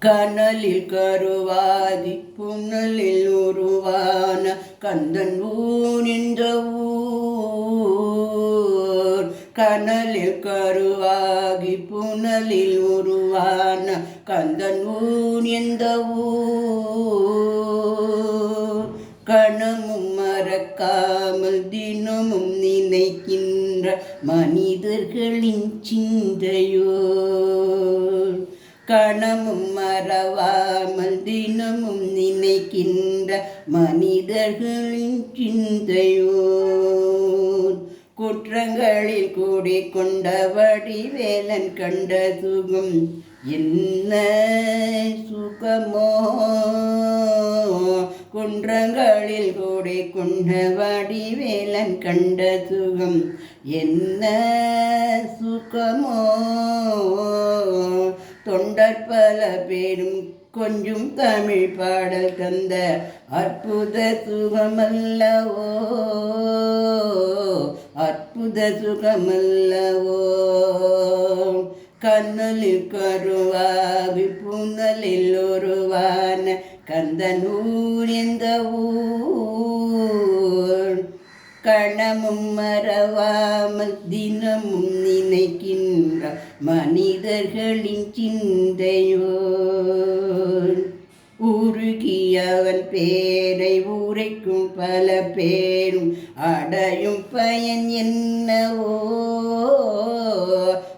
கனலில் கருவாதி புனலில் உருவான கந்தன் ஊர் இந்த ஊர். கனலில் கருவாகி புனலில் உருவான கந்தன் ஊர் இந்த ஊர். கணமும் மறக்காமல் தினமும் நினைக்கின்ற மனிதர்களின் சிந்தையோ. கணமும் மறவாமல் தினமும் நினைக்கின்ற மனிதர்களின் சிந்தையோ. குற்றங்களில் கூடிக்கொண்ட வடிவேலன் கண்ட சுகம் என்ன சுகமோ. குன்றங்களில் கூடிக்கொண்ட வடிவேலன் கண்ட சுகம் என்ன சுகமோ. தொண்டர் பல பேரும் கொஞ்சம் தமிழ் பாடல் தந்த அற்புத சுகமல்லவோ. அற்புத சுகமல்லவோ. கனலில் கருவாகி புனலில் உருவான கந்தன் ஊர் இந்த ஊர். கணமும் மறவாமல் தினமும் நினைக்கின்ற மனிதர்களின் சிந்தையோ. உருகியவன் பேரை உரைக்கும் பல பேரும் அடையும் பயன் என்னவோ.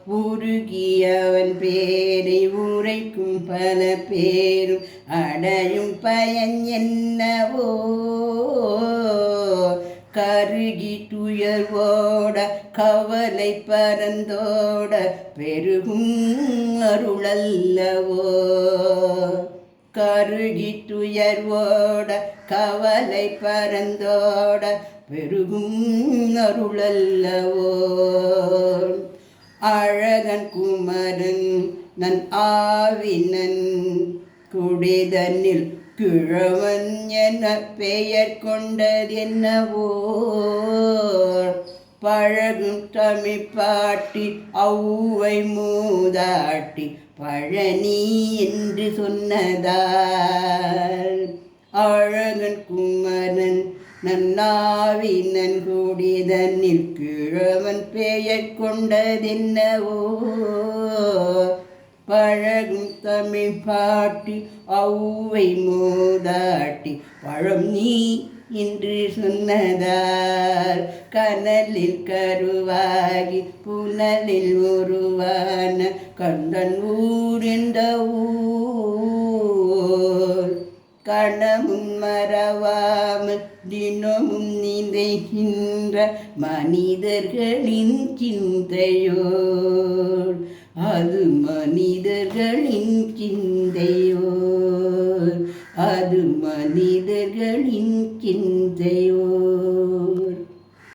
உருகியவன் பேரை உரைக்கும் பல பேரும் அடையும் பயன் என்னவோ. கருகி துயர்வோட கவலை பரந்தோட பெருகும் அருளல்லவோ. கருகி துயர்வோட கவலை பரந்தோட பெருகும் அருளல்லவோ. அழகன் குமரன் நன் ஆவினன் குடிதனில் கிழவன் என பெயர் கொண்டதென்னவோ. பழகும் தமிழ் பாட்டி ஔவை மூதாட்டி பழனி என்று சொன்னதால். அழகன் குமரன் நன்னாவினன் கூடிதனில் கிழவன் பெயர் கொண்டதென்னவோ. பழகும் தமிழ் பாட்டி ஔவை மூதாட்டி பழம் நீ என்று சொன்னதால். கனலில் கருவாகி புனலில் உருவான கந்தன் ஊர் இந்த ஊர். கணமும் மறவாமல் தினமும் நினைக்கின்ற மனிதர்களின் சிந்தையோ. அது மனிதர்களின் சிந்தையோ. அது மனிதர்களின் சிந்தையோ.